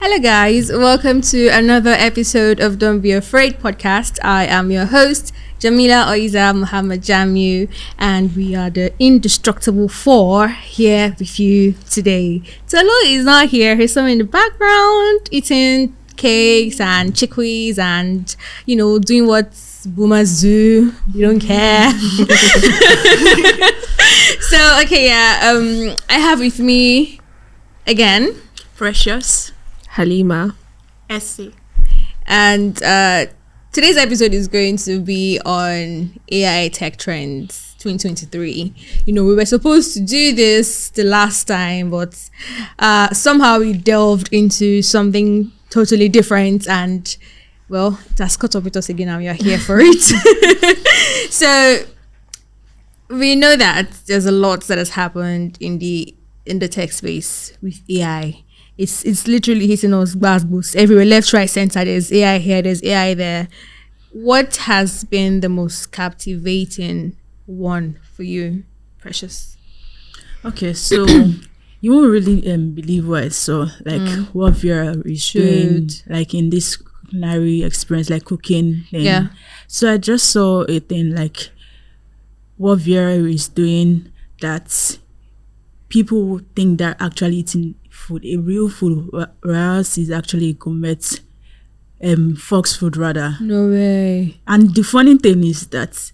Hello guys, welcome to another episode of Don't Be Afraid podcast. I am your host, Jamila Oiza Muhammad Jamu, and we are the indestructible four here with you today. Tolu is not here, he's somewhere in the background eating cakes and chickwees and, doing what boomers do. We don't care. I have with me again Precious, Halima, Essie, and today's episode is going to be on AI tech trends 2023. We were supposed to do this the last time, but somehow we delved into something totally different, and well, it has caught up with us again and we are here for it. So we know that there's a lot that has happened in the tech space with AI. It's literally hitting us boost everywhere, left, right, center. There's AI here, there's AI there. What has been the most captivating one for you, Precious? Okay, so you won't really believe what I saw, what Vera is doing, like in this culinary experience, like cooking thing. Yeah. So I just saw a thing like what Vera is doing that people would think they're actually eating food, a real food, whereas it's actually a gourmet fox food rather. No way. And the funny thing is that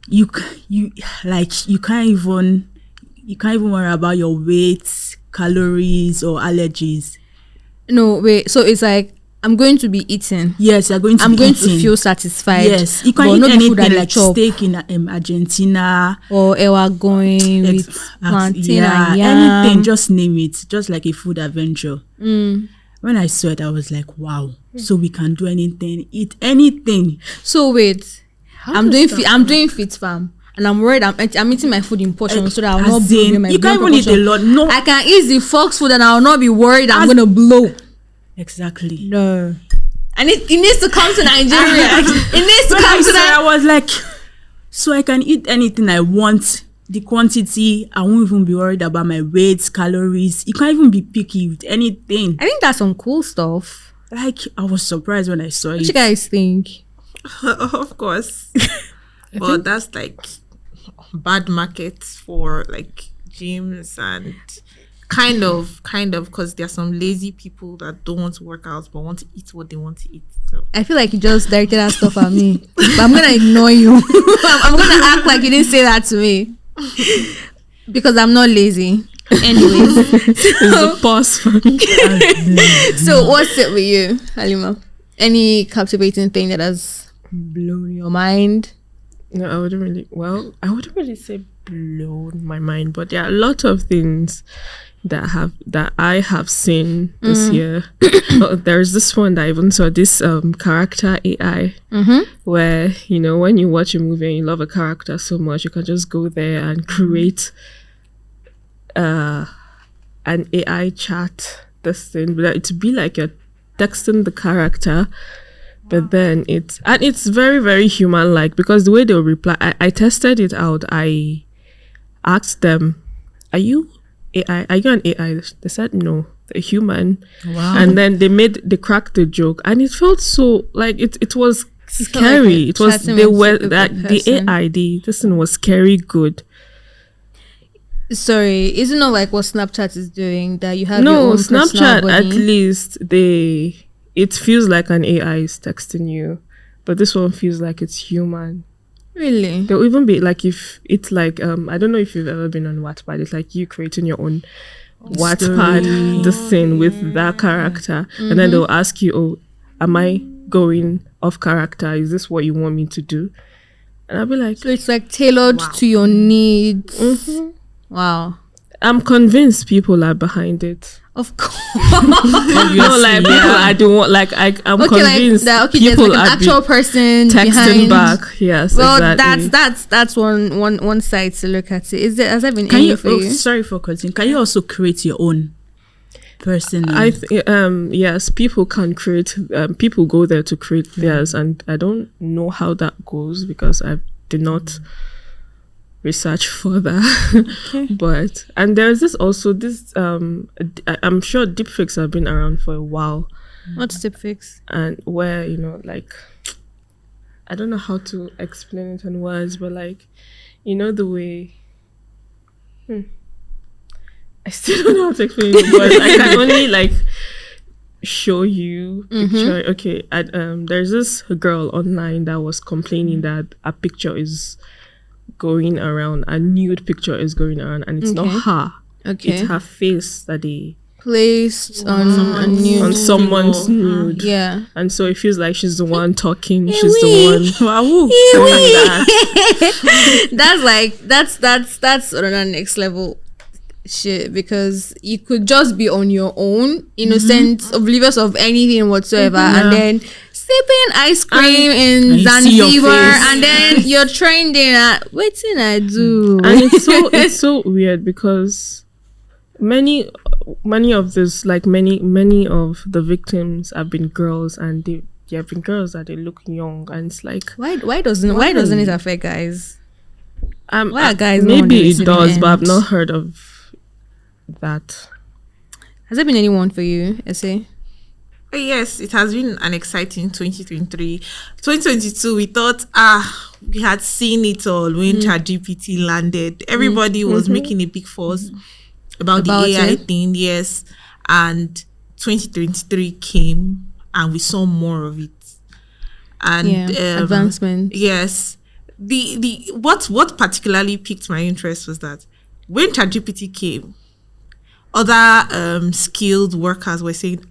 you can't even worry about your weight, calories, or allergies. No, wait. So it's like I'm going to be eating. Yes, I'm going to feel satisfied. Yes, you can eat anything like steak in Argentina or ewa going with plantain and yam. Anything, just name it, just like a food adventure. When I saw it, I was like, wow, so we can do anything, eat anything. So wait, I'm doing fit farm. And I'm worried I'm eating my food in portions so that I'll not blow my. You can't even eat a lot. No, I can eat the fox food and I'll not be worried I'm gonna blow. Exactly. No. And it needs to come to Nigeria. It needs to come to Nigeria. I was like, so I can eat anything I want. The quantity, I won't even be worried about my weight, calories. You can't even be picky with anything. I think that's some cool stuff. Like, I was surprised when I saw it. What you guys think? of course. But that's like bad markets for like gyms and kind of because there are some lazy people that don't want to work out but want to eat what they want to eat. So I feel like you just directed that stuff at me, but I'm gonna ignore you. I'm gonna act like you didn't say that to me because I'm not lazy. Anyways, it's a pause for me. So what's it with you, Halima? Any captivating thing that has blown your mind? No, I wouldn't really say blown my mind, but there are a lot of things that I have seen this year. There's this one that I even saw, this character AI, where when you watch a movie and you love a character so much, you can just go there and create an AI chat. This thing, but to be like you're texting the character. But then it's very, very human-like because the way they'll reply, I tested it out. I asked them, are you AI? Are you an AI? They said no, they're human. Wow. And then they cracked the joke, and it felt so like it was scary. It was the AI, this thing was scary good. Sorry, isn't it like what Snapchat is doing that you have your No, own Snapchat body? at least it feels like an AI is texting you, but this one feels like it's human. Really? There'll even be like, if it's like I don't know if you've ever been on Wattpad. It's like you creating your own Wattpad, the thing with that character, and then they'll ask you, oh, am I going off character? Is this what you want me to do? And I'll be like, So it's like tailored to your needs. Wow. I'm convinced people are behind it. Of course. No, like people I don't want. Like I'm convinced people there's like an actual person texting behind. back. Yes, Well, exactly. that's one side to look at it. Has there been any for you? Sorry for cutting. Can you also create your own person? Yes, people can create. People go there to create theirs, and I don't know how that goes because I did not research further. But and there's this I'm sure deepfakes have been around for a while. What's deepfakes? And where, like, I don't know how to explain it in words, but like, the way I still don't know how to explain it, but I can only like show you picture. Okay, there's this girl online that was complaining that a picture is going around, a nude picture is going around, and it's not her. Okay. It's her face that they placed on someone's nude. Yeah. And so it feels like she's the one talking. She's the one. Wow. That's on a next level shit, because you could just be on your own, innocent, oblivious of anything whatsoever, and then sipping ice cream in Zanzibar, and then you're trending at waiting I do. And it's so weird, because many of this, like many of the victims have been girls, and they have been girls that they look young, and it's like, why doesn't it affect guys? Why are guys maybe it does, but I've not heard of that. Has there been anyone for you, Essay? Yes, it has been an exciting 2023. 2022, we thought, we had seen it all when ChatGPT landed. Everybody was making a big fuss about the AI thing, yes. And 2023 came, and we saw more of it. And advancement. Yes. What particularly piqued my interest was that when ChatGPT came, other skilled workers were saying,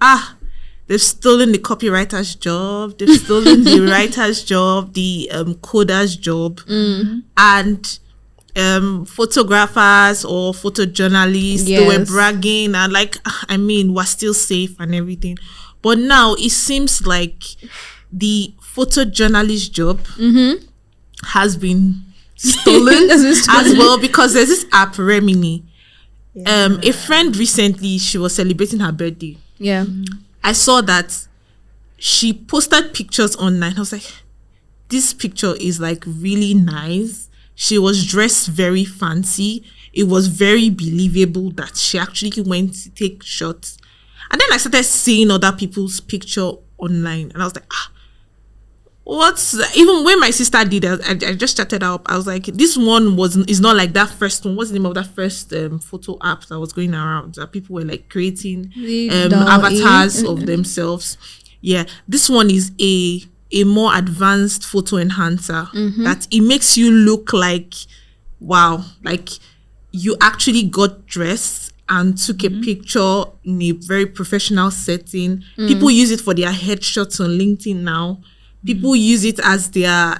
they've stolen the copywriter's job, they've stolen the writer's job, the coder's job, and photographers or photojournalists, they were bragging and like, we're still safe and everything. But now it seems like the photojournalist job has been stolen as well, because there's this app, Remini. A friend recently, she was celebrating her birthday. Yeah. I saw that she posted pictures online. I was like, this picture is like really nice. She was dressed very fancy. It was very believable that she actually went to take shots. And then I started seeing other people's picture online, and I was like, even when my sister did it, I just chatted up. I was like, this one is not like that first one. What's the name of that first photo app that was going around that people were like creating avatars of themselves? Yeah, this one is a more advanced photo enhancer that it makes you look like, wow, like you actually got dressed and took a picture in a very professional setting. People use it for their headshots on LinkedIn now. People use it as their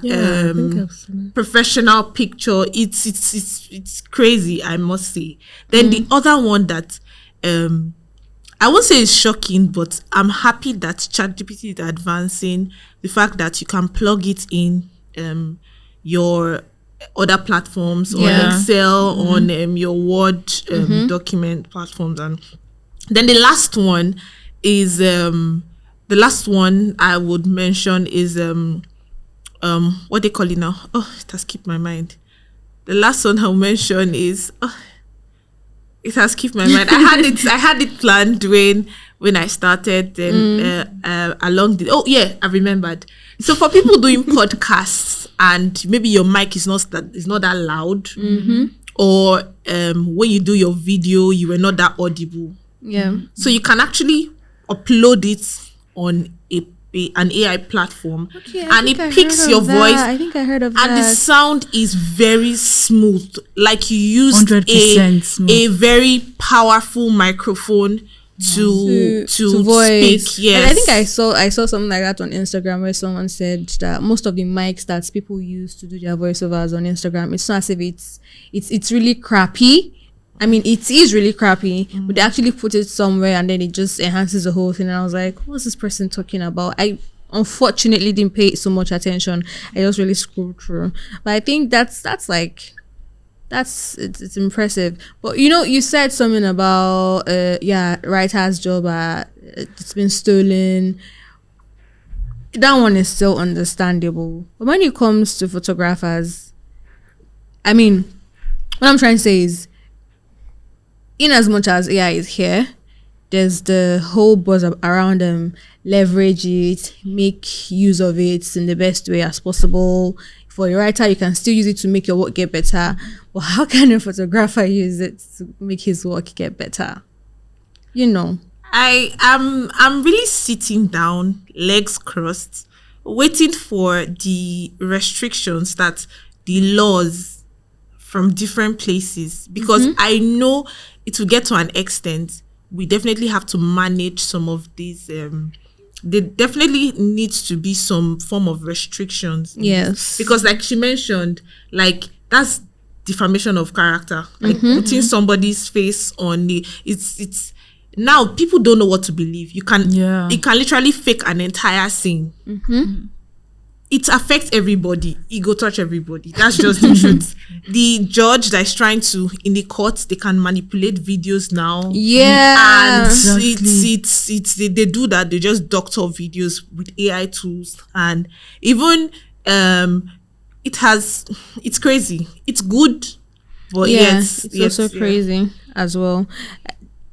professional picture. It's crazy, I must say. Then the other one that I won't say is shocking, but I'm happy that ChatGPT is advancing. The fact that you can plug it in your other platforms, on Excel, on your Word document platforms, and then the last one is the last one I would mention is what they call it now. Oh, it has skipped my mind. The last one I'll mention is it has skipped my mind. I had it planned when I started. Then along the I remembered. So for people doing podcasts and maybe your mic is not that loud, or when you do your video you were not that audible. Yeah. So you can actually upload it on an AI platform, and it picks your voice. I think I heard of that. And the sound is very smooth, like you used 100% a very powerful microphone to voice. speak. Yes. And I think I saw something like that on Instagram where someone said that most of the mics that people use to do their voiceovers on Instagram, it's not as if it's really crappy. I mean, it is really crappy, but they actually put it somewhere and then it just enhances the whole thing. And I was like, what's this person talking about? I unfortunately didn't pay so much attention. I just really scrolled through. But I think it's impressive. But you said something about writer's job, it's been stolen. That one is still understandable. But when it comes to photographers, I mean, what I'm trying to say is, in as much as AI is here, there's the whole buzz around leverage it, make use of it in the best way as possible. For a writer, you can still use it to make your work get better. But how can a photographer use it to make his work get better? You know. I'm really sitting down, legs crossed, waiting for the restrictions that the laws from different places, because I know it will get to an extent. We definitely have to manage some of these. There definitely needs to be some form of restrictions. Yes. Because like she mentioned, like that's defamation of character. Like putting somebody's face on it's now people don't know what to believe. You can literally fake an entire scene. It affects everybody. It go touch everybody. That's just the truth. The judge that is trying to in the court, they can manipulate videos now. Yeah, and exactly. they do that. They just doctor videos with AI tools, and even it's crazy. It's good, but yeah, it's also crazy as well.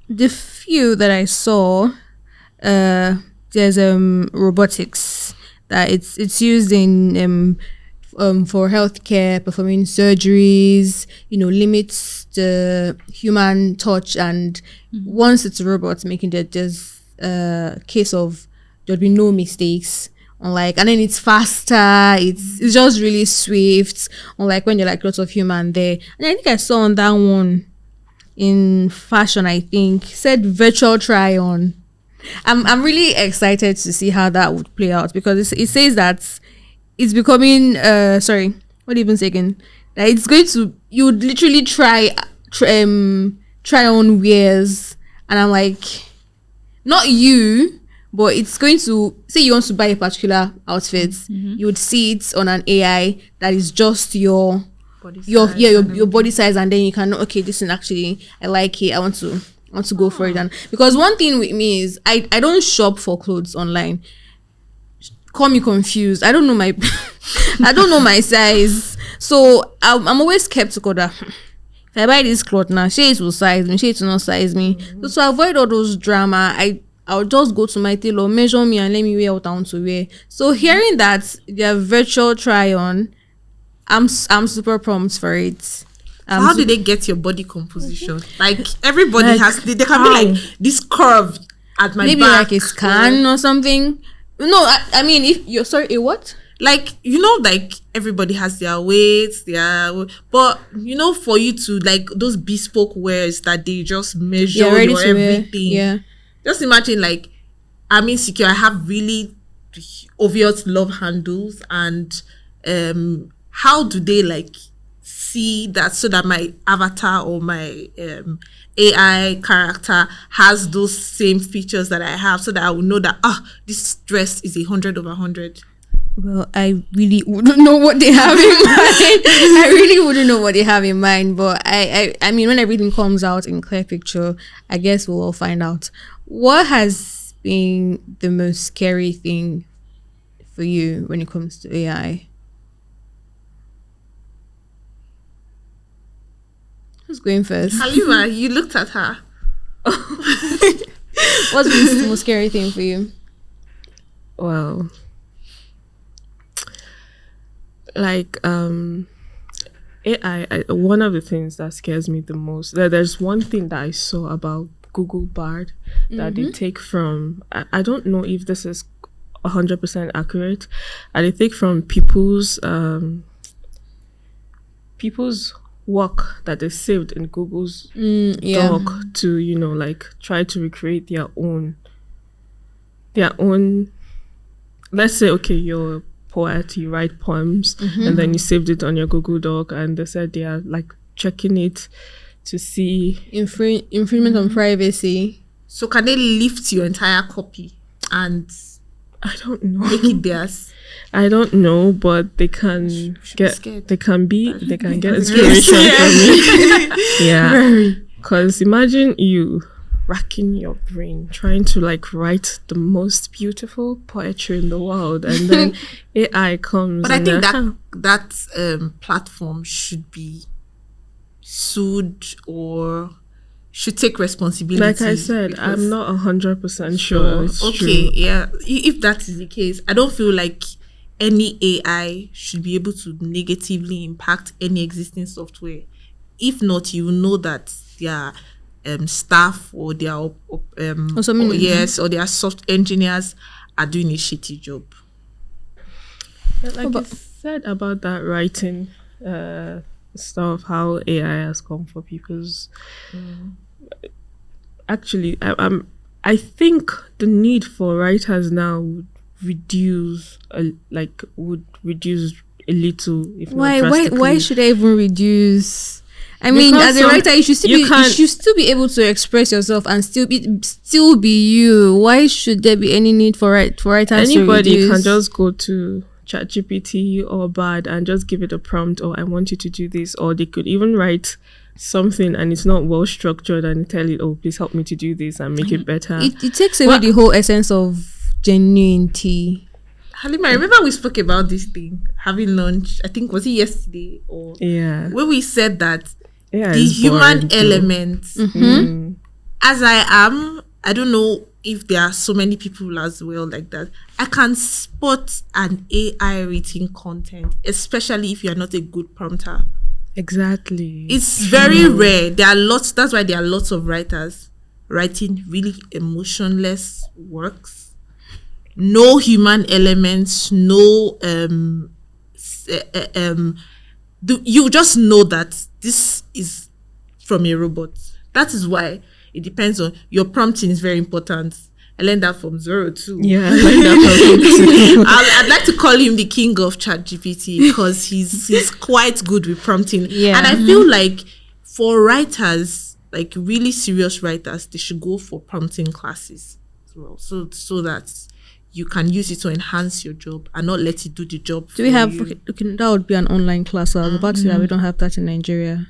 The few that I saw, there's robotics that it's used in for healthcare, performing surgeries, limits the human touch, and once it's a robot making it, there's a case of there'll be no mistakes. And then it's faster, it's just really swift, unlike when you're like lots of human there. And I think I saw on that one in fashion, I think, said virtual try on. I'm really excited to see how that would play out, because it says that it's becoming sorry, what even say again? That it's going to, you would literally try on wears, and I'm like, not you, but it's going to say you want to buy a particular outfit, you would see it on an AI that is just your body size, and then you can know, okay, this one actually I like it, I want to go for it. And because one thing with me is I don't shop for clothes online. Call me confused. I don't know my I don't know my size, so I'm always skeptical that if I buy this cloth now, she will size me, she will not size me. So to avoid all those drama, I'll just go to my tailor, measure me, and let me wear what I want to wear. So hearing that their virtual try on, I'm super pumped for it. So how do they get your body composition? Like everybody has, they can be like this curve at my maybe back, like a scan or something. No, I mean, if you're sorry, a what? Like like everybody has their weights, but for you to like those bespoke wears that they just measure your everything. Yeah. Just imagine, like, I'm insecure. I have really obvious love handles, and how do they like see that so that my avatar or my AI character has those same features that I have, so that I will know that this dress is 100 over 100. Well, I really wouldn't know what they have in mind. I really wouldn't know what they have in mind. But I mean, when everything comes out in clear picture, I guess we'll all find out. What has been the most scary thing for you when it comes to AI? Who's going first? Halima, you looked at her. What's been the most scary thing for you? Well, like AI, one of the things that scares me the most, there's one thing that I saw about Google Bard that they take from, I don't know if this is 100% accurate, and they take from people's work that they saved in Google's doc to like try to recreate their own. Let's say, okay, you're a poet, you write poems, and then you saved it on your Google Doc, and they said they are like checking it to see infringement on privacy. So can they lift your entire copy and I don't know, make it theirs? I don't know, but they can get inspiration from me. Yeah, because imagine you racking your brain trying to like write the most beautiful poetry in the world, and then AI comes. But I think that platform should be sued or should take responsibility. Like I said, I'm not 100% sure. It's Okay, true. yeah. If that is the case, I don't feel like any AI should be able to negatively impact any existing software. If not, you will know that their staff or their or their soft engineers are doing a shitty job. But like you said about that writing stuff, how AI has come for people's. Actually, I think the need for writers now would reduce a little. If Why? not Why? drastically. Why should I even reduce? I mean, Because as a writer, you should still be able to express yourself and still be you. Why should there be any need for writers Anybody to reduce? can just go to ChatGPT or Bard and just give it a prompt, or I want you to do this, or they could even write something and it's not well structured and tell it, oh, please help me to do this and make it better. It takes away the whole essence of genuinity. Halima, I remember we spoke about this thing having lunch. I think was it yesterday or where we said that Yeah, the it's human boring too. element. Mm-hmm. As I am, I don't know if there are so many people as well like that. I can spot an AI written content, especially if you are not a good prompter. Exactly. It's very rare. There are lots. That's why there are lots of writers writing really emotionless works. No human elements. No you just know that this is from a robot. That is why it depends on your prompting is very important. I learned that from Zoro too. Yeah, I like that. I'd like to call him the king of ChatGPT because he's quite good with prompting. Yeah. And I feel like for writers, like really serious writers, they should go for prompting classes as well. So that you can use it to enhance your job and not let it do the job. Do we have? Okay, that would be an online class. So I was about to say that we don't have that in Nigeria.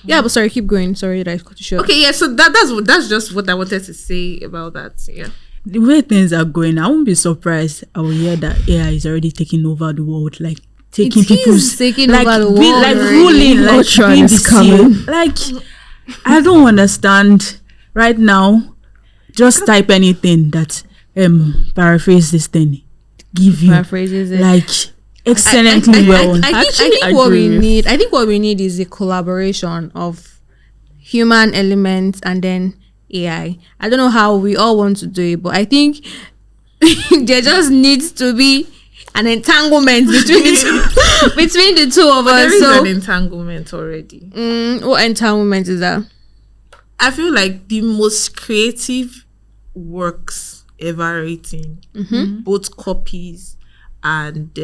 Yeah, but sorry, keep going. Sorry that I cut you short. Okay, yeah. So that's just what I wanted to say about that. Yeah. The way things are going, I won't be surprised. I will hear that AI is already taking over the world, like taking people's taking like over the be, world, like already. ruling, like Ultron being is the coming. CEO. Like I don't understand. Right now, just type anything that paraphrase this thing, give you Paraphrases it. like excellently well. I think what we need. I think what we need is a collaboration of human elements and then AI. I don't know how we all want to do it, but I think there just needs to be an entanglement between the two of There us. is So, an entanglement already. what entanglement is that? I feel like the most creative works ever written, both copies and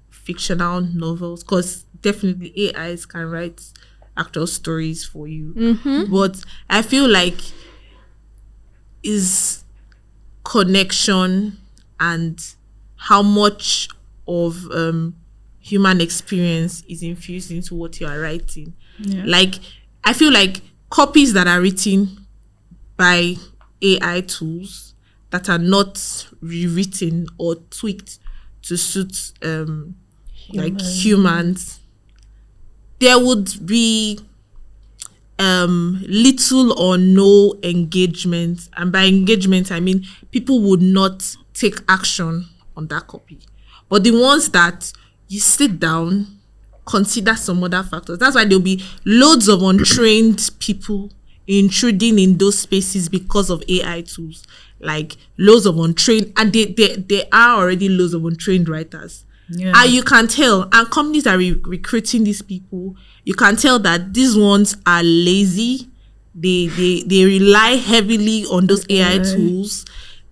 fictional novels, because definitely AIs can write actual stories for you. But I feel like is connection and how much of human experience is infused into what you are writing. Yeah. Like I feel like copies that are written by AI tools that are not rewritten or tweaked to suit like humans, there would be little or no engagement. And by engagement I mean people would not take action on that copy. But the ones that you sit down, consider some other factors. That's why there'll be loads of untrained people intruding in those spaces because of AI tools. Like loads of untrained, and there are already loads of untrained writers. Yeah. And you can tell, and companies are recruiting these people. You can tell that these ones are lazy. They rely heavily on those AI tools.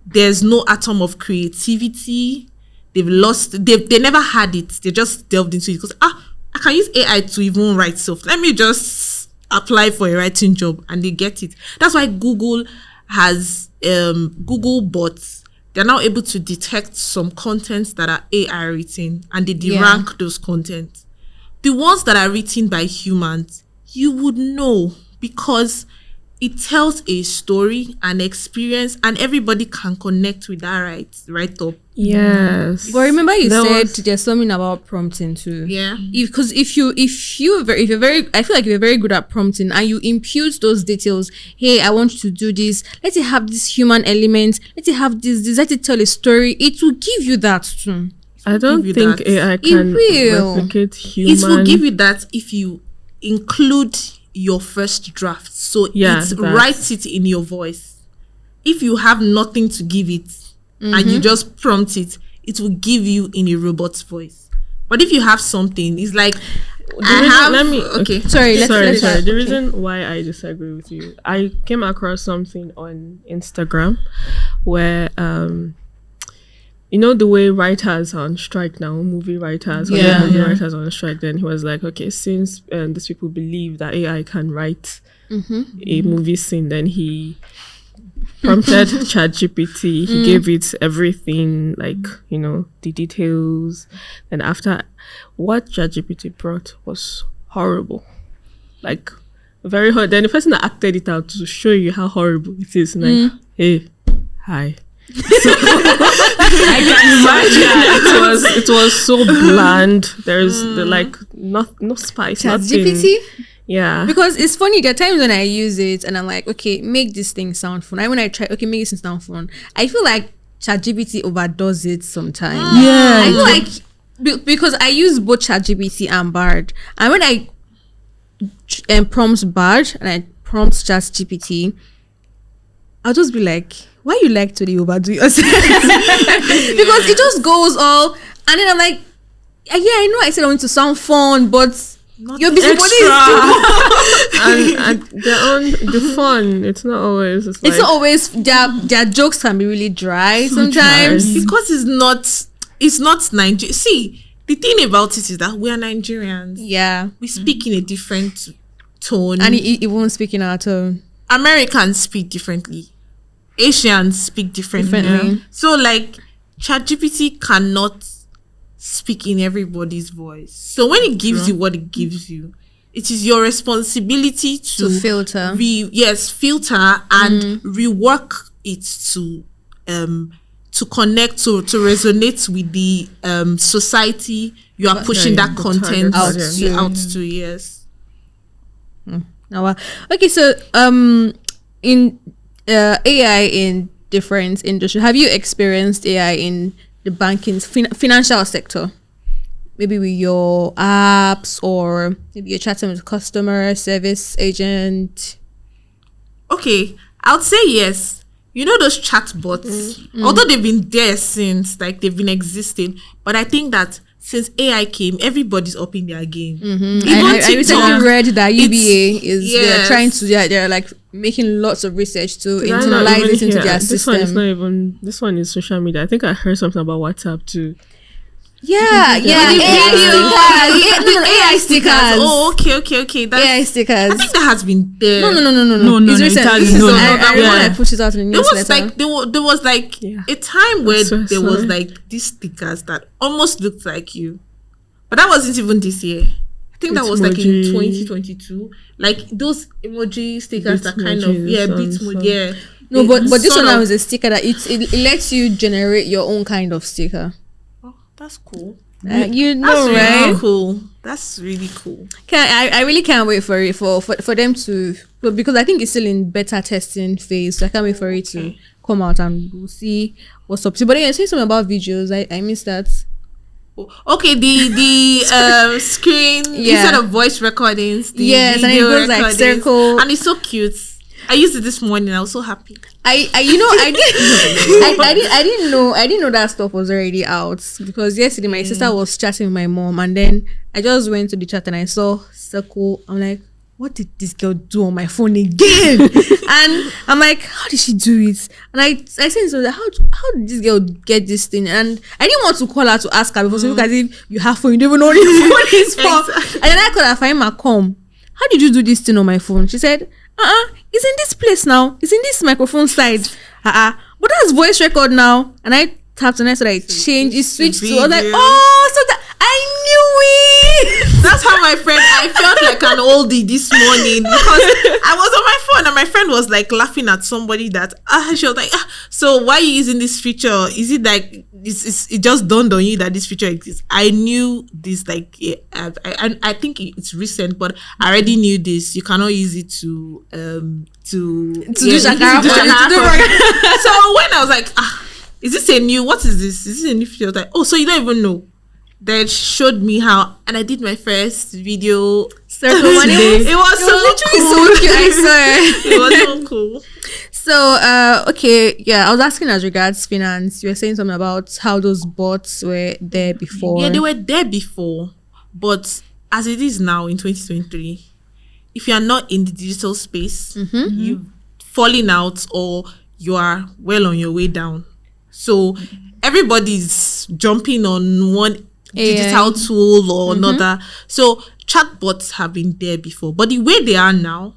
There's no atom of creativity. They never had it. They just delved into it because I can use AI to even write stuff. Let me just apply for a writing job, and they get it. That's why Google has Google bots. They're now able to detect some contents that are AI written, and they derank those contents. The ones that are written by humans, you would know because it tells a story, an experience, and everybody can connect with that write up Yes. But remember, you There said was- there's something about prompting too. Yeah. Because if you're very, I feel like if you're very good at prompting and you impute those details. Hey, I want you to do this. Let it have this human element. Let it have this. Let it tell a story. It will give you that too. I don't give you think that. AI can will. replicate human. It will give you that if you include your first draft. So Yeah, it that. writes it in your voice. If you have nothing to give it and you just prompt it, it will give you in a robot's voice. But if you have something, it's like okay. Sorry, let's sorry. The okay. reason why I disagree with you, I came across something on Instagram where you know the way writers are on strike now, movie writers, movie writers are on strike. Then he was like, okay, since these people believe that AI can write a movie scene, then he prompted ChatGPT. He gave it everything, like, you know, the details. And after, what ChatGPT brought was horrible, like very hard. Then the person that acted it out to show you how horrible it is, like, hey, hi. So, I can imagine it was so bland. There's no spice. ChatGPT. Yeah. Because it's funny, there are times when I use it and I'm like, okay, make this thing sound fun. And when I try, okay, make this thing sound fun, I feel like ChatGPT overdoes it sometimes. Yeah. I feel like because I use both ChatGPT and Bard, and when I prompt Bard and I prompt ChatGPT, I'll just be like, why you like to overdo yourself? Because it just goes all, and then I'm like, yeah, I know I said I want to sound fun, but your busybody is and the fun, it's not always. It's not always. Their jokes can be really dry sometimes. Because it's not Nigeria. See, the thing about it is that we are Nigerians. Yeah, we speak in a different tone, and it won't speak in our tone. Americans speak differently. Asians speak differently. Yeah. So like ChatGPT cannot speak in everybody's voice. So when it gives you what it gives you, it is your responsibility to filter. Filter and rework it to connect to resonate with the society you are pushing that content out to. Yes. Now, okay, so in AI in different industries, have you experienced AI in the banking financial sector? Maybe with your apps, or maybe you're chatting with a customer service agent. Okay, I would say yes. You know those chatbots, although they've been there since, like they've been existing, but I think that since AI came, everybody's up in their game. I recently read that UBA they're like making lots of research to internalize it into their system. This one is social media. I think I heard something about WhatsApp too. AI stickers. Oh, okay. That's, AI stickers. I think that has been there. No. It's recent. I pushed it out in the newsletter. There was a time where there was like these stickers that almost looked like you, but that wasn't even this year. I think that was like in 2022. Like those emoji stickers that kind of Bitmoji. No, but this one now is a sticker that it lets you generate your own kind of sticker. That's cool. Right? Cool. That's really cool. I really can't wait for it for them to, because I think it's still in beta testing phase. So I can't wait for it to come out and we'll see what's up. But anyway, say something about videos. I missed that. Okay, the screen instead of voice recordings. And it goes like circle, and it's so cute. I used it this morning. I was so happy. I didn't know that stuff was already out, because yesterday my sister was chatting with my mom, and then I just went to the chat and I saw circle. I'm like, what did this girl do on my phone again? And I'm like, how did she do it? And I said so that how did this girl get this thing? And I didn't want to call her to ask her, because you look as if you have phone, you don't even know what your phone is for. Exactly. And then I called her, Fahima, come. How did you do this thing on my phone? She said, it's in this place now. It's in this microphone side. But that's voice record now. And I tapped and I said, I changed. It switched to. I was like, oh, so that I knew it. That's how my friend. I felt like an oldie this morning because I was on my phone and my friend was like laughing at somebody that she was like, so why are you using this feature? Is it like it just dawned on you that this feature exists? I knew this like I think it's recent, but I already knew this. You cannot use it to do shakara. So when I was like, is this a new? What is this? Is this a new feature? I was like, oh, so you don't even know. Then she showed me how, and I did my first video. It was so cool. So cute, I swear. It was so cool. So, okay, yeah, I was asking as regards finance. You were saying something about how those bots were there before. Yeah, they were there before, but as it is now in 2023, if you are not in the digital space, you've fallen out or you are well on your way down. So everybody's jumping on one digital tool or another. So chatbots have been there before, but the way they are now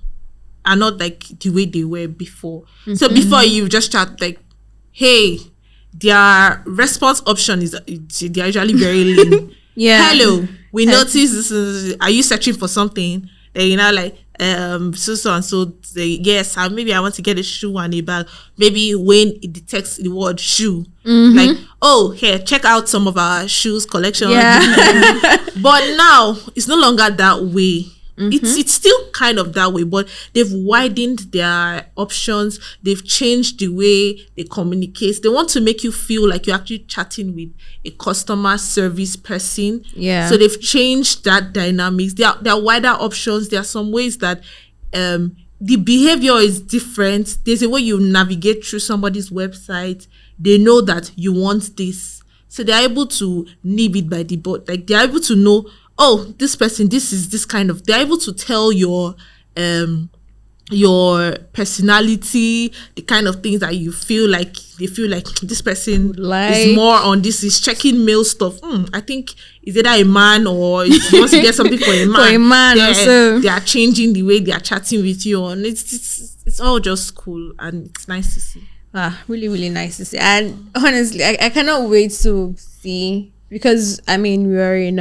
are not like the way they were before. So before you just chat like, hey, their response option is they're usually very lean. Hello, we noticed this is, are you searching for something? Then you know like so and so yes, maybe I want to get a shoe and a bag. Maybe when it detects the word shoe, like, oh, here, check out some of our shoes collection. But now it's no longer that way. It's still kind of that way, but they've widened their options. They've changed the way they communicate. They want to make you feel like you're actually chatting with a customer service person. So they've changed that dynamics. There are wider options. There are some ways that the behavior is different. There's a way you navigate through somebody's website. They know that you want this, so they're able to nib it by the bot. Like they're able to know, oh, this person, this is this kind of. They're able to tell your personality, the kind of things that you feel like. They feel like this person is more on this, is checking mail stuff. I think is either a man or he wants to get something for a man. They are changing the way they are chatting with you, and it's all just cool and it's nice to see. Really, really nice to see. And honestly, I cannot wait to see, because I mean we are in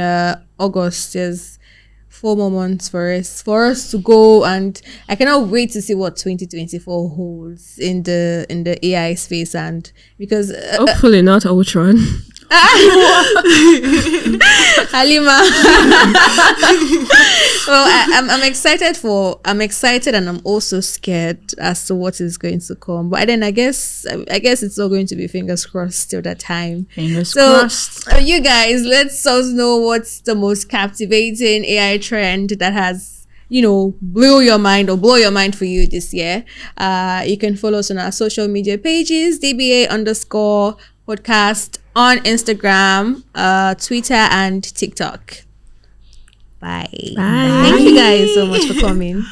August. There's 4 more months for us to go, and I cannot wait to see what 2024 holds in the AI space. And because hopefully not Ultron. Halima. Well, I'm excited and I'm also scared as to what is going to come. But then I guess it's all going to be fingers crossed till that time. Fingers crossed. You guys, let us know what's the most captivating AI trend that has, blow your mind for you this year. You can follow us on our social media pages, DBA_podcast on Instagram, Twitter, and TikTok. Bye. Bye. Thank you guys so much for coming.